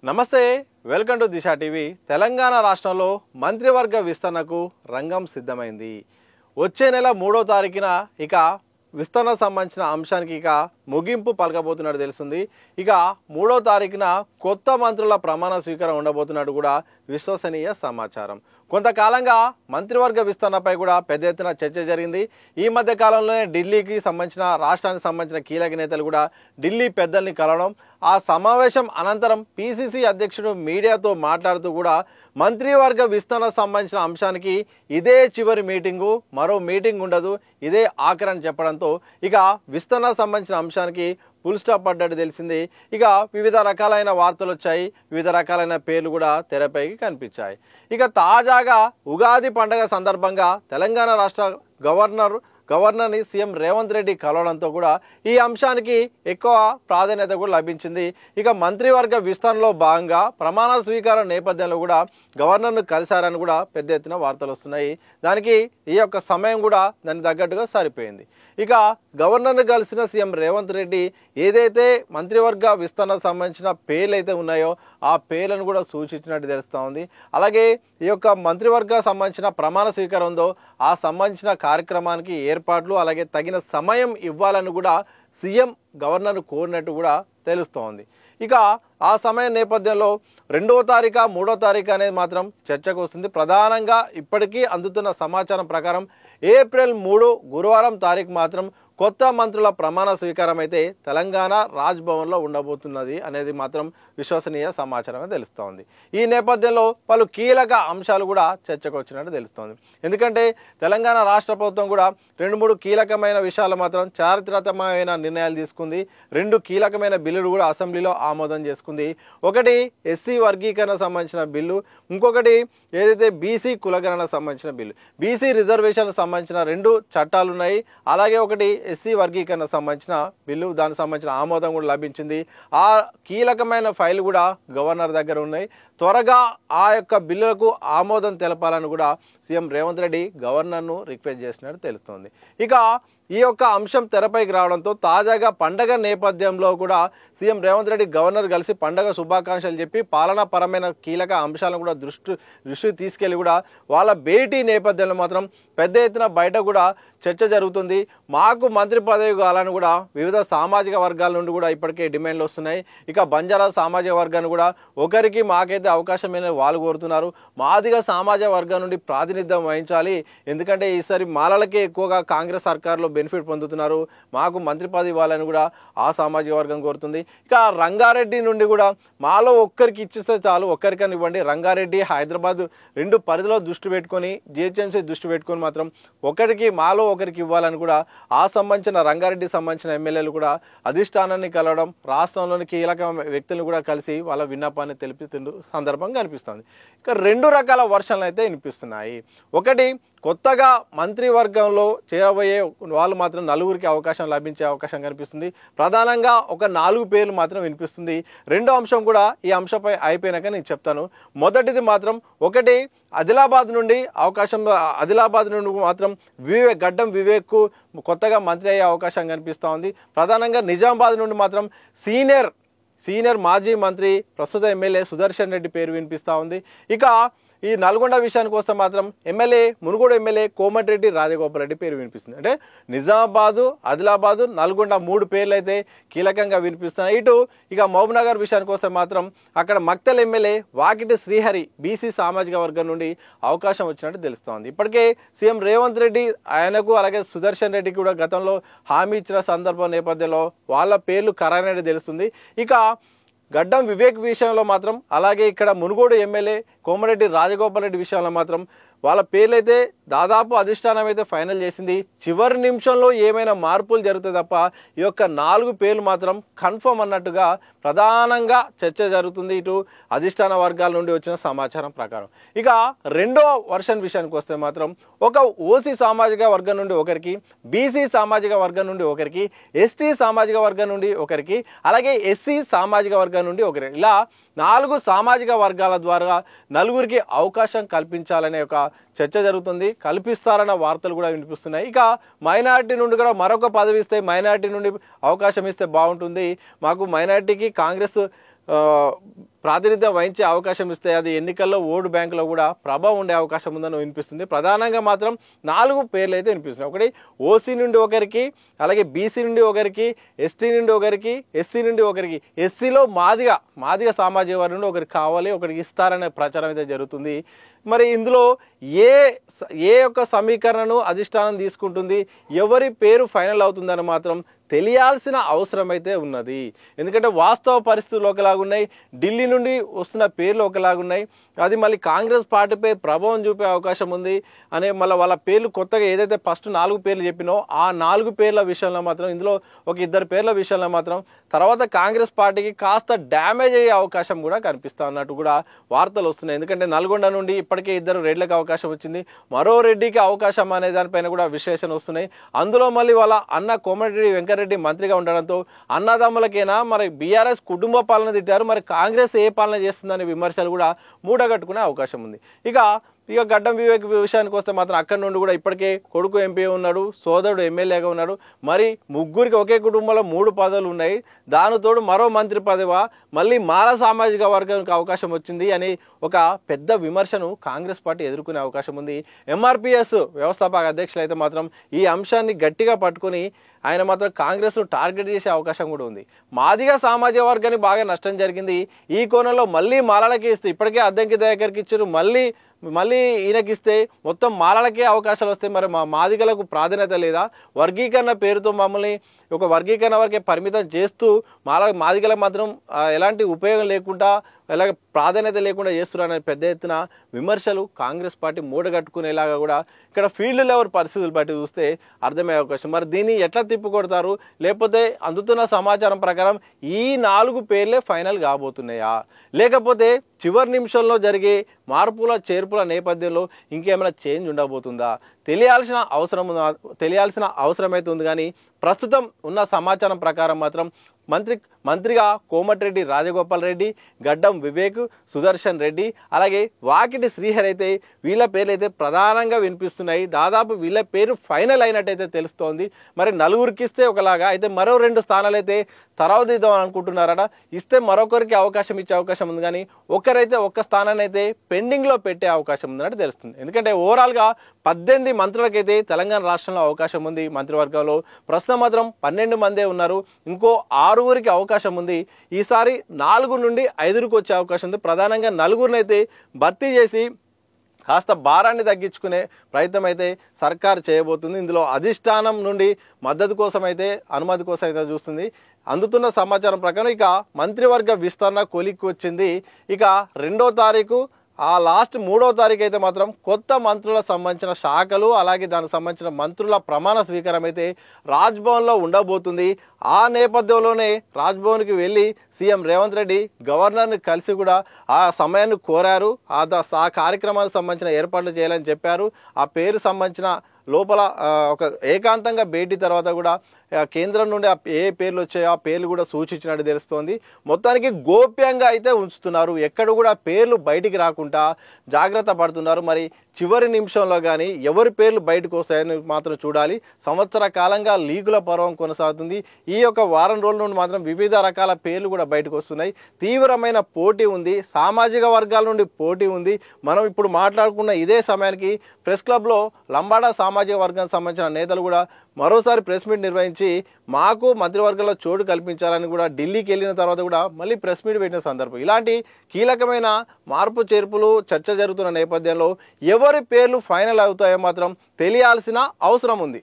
నమస్తే welcome to Disha TV Telangana రాష్ట్రంలో మంత్రివర్గ విస్తరణకు రంగం సిద్ధమైంది. వచ్చే నెల 3వ తారీఖున ఇక విస్తరణ సంబంధించిన అంశానికి ఇక ముగింపు పలకబోతున్నట్టు తెలుస్తుంది. ఇక 3వ తారీఖున కొత్త మంత్రుల ప్రమాణ స్వీకారం ఉండబోతున్నట్టు కూడా విశ్వసనీయ సమాచారం. కొంతకాలంగా మంత్రివర్గ విస్తరణపై కూడా పెద్ద ఎత్తున చర్చ జరిగింది. ఈ మధ్య కాలంలోనే ఢిల్లీకి సంబంధించిన రాష్ట్రానికి సంబంధించిన కీలక నేతలు కూడా ఢిల్లీ పెద్దల్ని కలవడం, ఆ సమావేశం అనంతరం పిసిసి అధ్యక్షుడు మీడియాతో మాట్లాడుతూ కూడా మంత్రివర్గ విస్తరణ సంబంధించిన అంశానికి ఇదే చివరి మీటింగు, మరో మీటింగ్ ఉండదు, ఇదే ఆఖరని చెప్పడంతో ఇక విస్తరణ సంబంధించిన అంశానికి ఫుల్ స్టాప్ పడ్డట్టు తెలిసింది. ఇక వివిధ రకాలైన వార్తలు వచ్చాయి, వివిధ రకాలైన పేర్లు కూడా తెరపైకి కనిపించాయి. ఇక తాజాగా ఉగాది పండుగ సందర్భంగా తెలంగాణ రాష్ట్ర గవర్నర్ని సీఎం రేవంత్ రెడ్డి కలవడంతో కూడా ఈ అంశానికి ఎక్కువ ప్రాధాన్యత కూడా లభించింది. ఇక మంత్రివర్గ విస్తరణలో భాగంగా ప్రమాణ స్వీకారం నేపథ్యంలో కూడా గవర్నర్ను కలిశారని కూడా పెద్ద ఎత్తున వార్తలు వస్తున్నాయి. దానికి ఈ యొక్క సమయం కూడా దానికి తగ్గట్టుగా సరిపోయింది. ఇక గవర్నర్ను కలిసిన సీఎం రేవంత్ రెడ్డి ఏదైతే మంత్రివర్గ విస్తరణ సంబంధించిన పేర్లు అయితే ఉన్నాయో ఆ పేర్లను కూడా సూచించినట్టు తెలుస్తూ ఉంది. అలాగే ఈ యొక్క మంత్రివర్గ సంబంధించిన ప్రమాణ స్వీకారం ఉందో ఆ సంబంధించిన కార్యక్రమానికి ఏర్పాట్లు అలాగే తగిన సమయం ఇవ్వాలని కూడా సీఎం గవర్నర్ను కోరినట్టు కూడా తెలుస్తోంది. ఇక ఆ సమయం నేపథ్యంలో 2వ తారీఖు 3వ తారీఖు అనేది మాత్రం చర్చకు వస్తుంది. ప్రధానంగా ఇప్పటికీ అందుతున్న సమాచారం ప్రకారం ఏప్రిల్ 3 గురువారం తారీఖు మాత్రం కొత్త మంత్రుల ప్రమాణ స్వీకారం అయితే తెలంగాణ రాజ్భవన్లో ఉండబోతున్నది అనేది మాత్రం విశ్వసనీయ సమాచారమే తెలుస్తోంది. ఈ నేపథ్యంలో పలు కీలక అంశాలు కూడా చర్చకు వచ్చినట్టు తెలుస్తోంది. ఎందుకంటే తెలంగాణ రాష్ట్ర ప్రభుత్వం కూడా 2-3 కీలకమైన విషయాలు మాత్రం చారిత్రాత్మకమైన నిర్ణయాలు తీసుకుంది. 2 కీలకమైన బిల్లులు కూడా అసెంబ్లీలో ఆమోదం చేసుకుంది. ఒకటి ఎస్సీ వర్గీకరణ సంబంధించిన బిల్లు, ఇంకొకటి ఏదైతే బీసీ కులగణన సంబంధించిన బిల్లు. బీసీ రిజర్వేషన్ సంబంధించిన 2 చట్టాలు ఉన్నాయి. అలాగే ఒకటి ఎస్సీ వర్గీకరణ సంబంధించిన బిల్లు, దానికి సంబంధించిన ఆమోదం కూడా లభించింది. ఆ కీలకమైన ఫైల్ కూడా గవర్నర్ దగ్గర ఉన్నాయి. త్వరగా ఆ యొక్క బిల్లులకు ఆమోదం తెలపాలని కూడా సీఎం రేవంత్ రెడ్డి గవర్నర్ను రిక్వెస్ట్ చేసినట్టు తెలుస్తోంది. ఇక ఈ యొక్క అంశం తెరపైకి రావడంతో తాజాగా పండగ నేపథ్యంలో కూడా సీఎం రేవంత్ రెడ్డి గవర్నర్ కలిసి పండగ శుభాకాంక్షలు చెప్పి పాలనాపరమైన కీలక అంశాలను కూడా దృష్టి తీసుకెళ్లి కూడా వాళ్ళ భేటీ నేపథ్యంలో మాత్రం పెద్ద ఎత్తున బయట కూడా చర్చ జరుగుతుంది. మాకు మంత్రి పదవి కావాలని కూడా వివిధ సామాజిక వర్గాల నుండి కూడా ఇప్పటికే డిమాండ్లు వస్తున్నాయి. ఇక బంజారా సామాజిక వర్గాన్ని కూడా ఒకరికి మాకైతే అవకాశం లేని వాళ్ళు కోరుతున్నారు. మాదిగ సామాజిక వర్గం నుండి ప్రాతినిధ్యం వహించాలి, ఎందుకంటే ఈసారి మాలలకే ఎక్కువగా కాంగ్రెస్ సర్కార్లో బెనిఫిట్ పొందుతున్నారు, మాకు మంత్రి పదవి ఇవ్వాలని కూడా ఆ సామాజిక వర్గం కోరుతుంది. ఇక రంగారెడ్డి నుండి కూడా మాలో ఒక్కరికి ఇచ్చిస్తే చాలు, ఒక్కరికని ఇవ్వండి, రంగారెడ్డి హైదరాబాద్ 2 పరిధిలో దృష్టి పెట్టుకొని జిహెచ్ఎంసీ దృష్టి పెట్టుకొని మాత్రం మాలో ఒకరికి ఇవ్వాలని కూడా ఆ సంబంధించిన రంగారెడ్డి సంబంధించిన ఎమ్మెల్యేలు కూడా అధిష్టానాన్ని కలవడం, రాష్ట్రంలోని కీలక వ్యక్తులను కూడా కలిసి వాళ్ళ విన్నపాన్ని తెలిపిన సందర్భం కనిపిస్తుంది. ఇక 2 రకాల వర్షన్లు అయితే వినిపిస్తున్నాయి. ఒకటి, కొత్తగా మంత్రివర్గంలో చేరబోయే వాళ్ళు మాత్రం 4గురికి అవకాశం లభించే అవకాశం కనిపిస్తుంది. ప్రధానంగా ఒక 4 పేర్లు మాత్రం వినిపిస్తుంది. రెండో అంశం కూడా ఈ అంశంపై అయిపోయినాక నేను చెప్తాను. మొదటిది మాత్రం ఒకటి, ఆదిలాబాద్ నుండి మాత్రం గడ్డం వివేక్ కొత్తగా మంత్రి అయ్యే అవకాశం కనిపిస్తూ ఉంది. ప్రధానంగా నిజామాబాద్ నుండి మాత్రం సీనియర్ మాజీ మంత్రి ప్రస్తుత ఎమ్మెల్యే సుదర్శన్ రెడ్డి పేరు వినిపిస్తూ ఉంది. ఇక ఈ నల్గొండ విషయానికి వస్తే మాత్రం మునుగోడు ఎమ్మెల్యే కోమటిరెడ్డి రాజగోపాల్ రెడ్డి పేరు వినిపిస్తుంది. అంటే నిజామాబాదు, ఆదిలాబాదు, నల్గొండ 3 పేర్లు అయితే కీలకంగా వినిపిస్తున్నాయి. ఇక మహబూబ్నగర్ విషయానికి వస్తే మాత్రం అక్కడ మక్తల్ ఎమ్మెల్యే వాకిటి శ్రీహరి బీసీ సామాజిక వర్గం నుండి అవకాశం వచ్చినట్టు తెలుస్తోంది. ఇప్పటికే సీఎం రేవంత్ రెడ్డి ఆయనకు అలాగే సుదర్శన్ రెడ్డికి కూడా గతంలో హామీ ఇచ్చిన సందర్భం నేపథ్యంలో వాళ్ళ పేర్లు ఖరారైనట్టు తెలుస్తుంది. ఇక గడ్డం వివేక్ విషయంలో మాత్రం అలాగే ఇక్కడ మునుగోడు ఎమ్మెల్యే కోమటిరెడ్డి రాజగోపాల్ రెడ్డి విషయంలో మాత్రం వాళ్ళ పేర్లైతే దాదాపు అధిష్టానం అయితే ఫైనల్ చేసింది. చివరి నిమిషంలో ఏమైనా మార్పులు జరుగుతాయి తప్ప ఈ యొక్క 4 పేర్లు మాత్రం కన్ఫర్మ్ అన్నట్టుగా ప్రధానంగా చర్చ జరుగుతుంది ఇటు అధిష్టాన వర్గాల నుండి వచ్చిన సమాచారం ప్రకారం. ఇక రెండో వర్షన్ విషయానికి వస్తే మాత్రం ఒక ఓసీ సామాజిక వర్గం నుండి ఒకరికి, బీసీ సామాజిక వర్గం నుండి ఒకరికి, ఎస్టీ సామాజిక వర్గం నుండి ఒకరికి, అలాగే ఎస్సీ సామాజిక వర్గం నుండి ఒకరికి, ఇలా 4 సామాజిక వర్గాల ద్వారా 4గురికి అవకాశం కల్పించాలనే ఒక చర్చ జరుగుతుంది. కల్పిస్తారన్న వార్తలు కూడా వినిపిస్తున్నాయి. ఇక మైనారిటీ నుండి కూడా మరొక పదవి ఇస్తే, మైనారిటీ నుండి అవకాశం ఇస్తే బాగుంటుంది, మాకు మైనారిటీకి కాంగ్రెస్ ప్రాతినిధ్యం వహించే అవకాశం ఇస్తే అది ఎన్నికల్లో ఓటు బ్యాంకులో కూడా ప్రభావం ఉండే అవకాశం ఉందని వినిపిస్తుంది. ప్రధానంగా మాత్రం 4 పేర్లు అయితే వినిపిస్తున్నాయి. ఒకటి ఓసీ నుండి ఒకరికి, అలాగే బీసీ నుండి ఒకరికి, ఎస్టీ నుండి ఒకరికి, ఎస్సీ నుండి ఒకరికి, ఎస్సీలో మాదిగ సామాజిక వర్గం నుండి ఒకరికి కావాలి, ఒకరికి ఇస్తారనే ప్రచారం అయితే జరుగుతుంది. మరి ఇందులో ఏ యొక్క సమీకరణను అధిష్టానం తీసుకుంటుంది, ఎవరి పేరు ఫైనల్ అవుతుందని మాత్రం తెలియాల్సిన అవసరం అయితే ఉన్నది. ఎందుకంటే వాస్తవ పరిస్థితులు ఒకలాగున్నాయి, ఢిల్లీ నుండి వస్తున్న పేర్లు ఒకలాగున్నాయి, అది మళ్ళీ కాంగ్రెస్ పార్టీపై ప్రభావం చూపే అవకాశం ఉంది అనే మళ్ళీ వాళ్ళ పేర్లు కొత్తగా ఏదైతే ఫస్ట్ 4 పేర్లు చెప్పినో ఆ 4 పేర్ల విషయంలో మాత్రం ఇందులో ఒక 2 పేర్ల విషయంలో మాత్రం తర్వాత కాంగ్రెస్ పార్టీకి కాస్త డ్యామేజ్ అయ్యే అవకాశం కూడా కనిపిస్తా అన్నట్టు కూడా వార్తలు వస్తున్నాయి. ఎందుకంటే నల్గొండ నుండి ఇప్పటికే 2 రెడ్లకు అవకాశం వచ్చింది, మరో రెడ్డికి అవకాశం అనే దానిపైన కూడా విశ్లేషణ వస్తున్నాయి. అందులో మళ్ళీ వాళ్ళ అన్న కోమటిరెడ్డి వెంకటరెడ్డి మంత్రిగా ఉండడంతో అన్నదమ్ములకైనా మరి బీఆర్ఎస్ కుటుంబ పాలన తిట్టారు, మరి కాంగ్రెస్ ఏ పాలన చేస్తుందనే విమర్శలు కూడా మూటగట్టుకునే అవకాశం ఉంది. ఇక గడ్డం వివేక్ విషయానికి వస్తే మాత్రం అక్కడి నుండి కూడా ఇప్పటికే కొడుకు ఎంపీ ఉన్నాడు, సోదరుడు ఎమ్మెల్యేగా ఉన్నాడు, మరి ముగ్గురికి ఒకే కుటుంబంలో 3 పదవులు ఉన్నాయి, దానితోడు మరో మంత్రి పదవి మళ్ళీ మాల సామాజిక వర్గానికి అవకాశం వచ్చింది అని ఒక పెద్ద విమర్శను కాంగ్రెస్ పార్టీ ఎదుర్కొనే అవకాశం ఉంది. ఎంఆర్పిఎస్ వ్యవస్థాపక అధ్యక్షులు అయితే మాత్రం ఈ అంశాన్ని గట్టిగా పట్టుకొని ఆయన మాత్రం కాంగ్రెస్ను టార్గెట్ చేసే అవకాశం కూడా ఉంది. మాదిగ సామాజిక వర్గానికి బాగా నష్టం జరిగింది, ఈ కోణంలో మళ్ళీ మాలలకి ఇస్తే ఇప్పటికే అద్దంకి దయాకర్కి ఇచ్చారు, మళ్ళీ ఈయనకిస్తే మొత్తం మాలలకే అవకాశాలు వస్తాయి, మరి మా మాదిగలకు ప్రాధాన్యత లేదా, వర్గీకరణ పేరుతో మమ్మల్ని ఒక వర్గీకరణ వరకే పరిమితం చేస్తూ మాదిగలకు మాత్రం ఎలాంటి ఉపయోగం లేకుండా ఎలాగ ప్రాధాన్యత లేకుండా చేస్తున్నారు అనే పెద్ద ఎత్తున విమర్శలు కాంగ్రెస్ పార్టీ మూటగట్టుకునేలాగా కూడా ఇక్కడ ఫీల్డ్ లెవెల్ పరిస్థితులు బట్టి చూస్తే అర్థమయ్యే అవకాశం. మరి దీన్ని ఎట్లా తిప్పికొడతారు, లేకపోతే అందుతున్న సమాచారం ప్రకారం ఈ 4 పేర్లే ఫైనల్ కాబోతున్నాయా, లేకపోతే చివరి నిమిషంలో జరిగే మార్పుల చేర్పుల నేపథ్యంలో ఇంకేమైనా చేంజ్ ఉండబోతుందా తెలియాల్సిన అవసరం అయితే ఉంది. కానీ ప్రస్తుతం ఉన్న సమాచారం ప్రకారం మాత్రం మంత్రిగా కోమటిరెడ్డి రాజగోపాల్ రెడ్డి, గడ్డం వివేక్, సుదర్శన్ రెడ్డి, అలాగే వాకిటి శ్రీహరి అయితే వీళ్ళ పేర్లు అయితే ప్రధానంగా వినిపిస్తున్నాయి. దాదాపు వీళ్ళ పేరు ఫైనల్ అయినట్టయితే తెలుస్తోంది. మరి 4కి ఇస్తే ఒకలాగా అయితే మరో 2 స్థానాలు అయితే తరవదిద్దాం అనుకుంటున్నారట, ఇస్తే మరొకరికి అవకాశం ఇచ్చే అవకాశం ఉంది. కానీ ఒక్కరైతే ఒక్క స్థానాన్ని అయితే పెండింగ్లో పెట్టే అవకాశం ఉందన్నట్టు తెలుస్తుంది. ఎందుకంటే ఓవరాల్గా 18 మంత్రులకైతే తెలంగాణ రాష్ట్రంలో అవకాశం ఉంది. మంత్రివర్గంలో ప్రస్తుతం మాత్రం 12 మందే ఉన్నారు, ఇంకో 6కి అవకాశం ఉంది. ఈసారి 4 నుండి 5కి వచ్చే అవకాశం ఉంది. ప్రధానంగా 4 అయితే భర్తీ చేసి కాస్త భారాన్ని తగ్గించుకునే ప్రయత్నం అయితే సర్కారు చేయబోతుంది. ఇందులో అధిష్టానం నుండి మద్దతు కోసం అయితే అనుమతి కోసం అయితే చూస్తుంది. అందుతున్న సమాచారం ప్రకారం ఇక మంత్రివర్గ విస్తరణ కొలిక్కి వచ్చింది. ఇక 2వ తారీఖు ఆ లాస్ట్ 3వ తారీఖు అయితే మాత్రం కొత్త మంత్రులకు సంబంధించిన శాఖలు అలాగే దానికి సంబంధించిన మంత్రుల ప్రమాణ స్వీకారం అయితే రాజ్భవన్లో ఉండబోతుంది. ఆ నేపథ్యంలోనే రాజ్భవన్కి వెళ్ళి సీఎం రేవంత్ రెడ్డి గవర్నర్ని కలిసి కూడా ఆ సమయాన్ని కోరారు. ఆ కార్యక్రమానికి సంబంధించిన ఏర్పాట్లు చేయాలని చెప్పారు. ఆ పేరు సంబంధించిన లోపల ఒక ఏకాంతంగా భేటీ తర్వాత కూడా కేంద్రం నుండి ఏ పేర్లు వచ్చాయో ఆ పేర్లు కూడా సూచించినట్టు తెలుస్తోంది. మొత్తానికి గోప్యంగా అయితే ఉంచుతున్నారు, ఎక్కడ కూడా పేర్లు బయటికి రాకుండా జాగ్రత్త పడుతున్నారు. మరి చివరి నిమిషంలో కానీ ఎవరి పేర్లు బయటకు వస్తాయని మాత్రం చూడాలి. సంవత్సర కాలంగా లీకుల పర్వం కొనసాగుతుంది. ఈ యొక్క వారం రోజుల నుండి మాత్రం వివిధ రకాల పేర్లు కూడా బయటకు వస్తున్నాయి. తీవ్రమైన పోటీ ఉంది, సామాజిక వర్గాల నుండి పోటీ ఉంది. మనం ఇప్పుడు మాట్లాడుకున్న ఇదే సమయానికి ప్రెస్ క్లబ్లో లంబాడా సామాజిక వర్గానికి సంబంధించిన నేతలు కూడా మరోసారి ప్రెస్ మీట్ నిర్వహించి మాకు మంత్రివర్గంలో చోటు కల్పించాలని కూడా ఢిల్లీకి వెళ్ళిన తర్వాత కూడా మళ్ళీ ప్రెస్ మీట్ పెట్టిన సందర్భం. ఇలాంటి కీలకమైన మార్పు చేర్పులు చర్చ జరుగుతున్న నేపథ్యంలో ఎవరి పేర్లు ఫైనల్ అవుతాయో మాత్రం తెలియాల్సిన అవసరం ఉంది.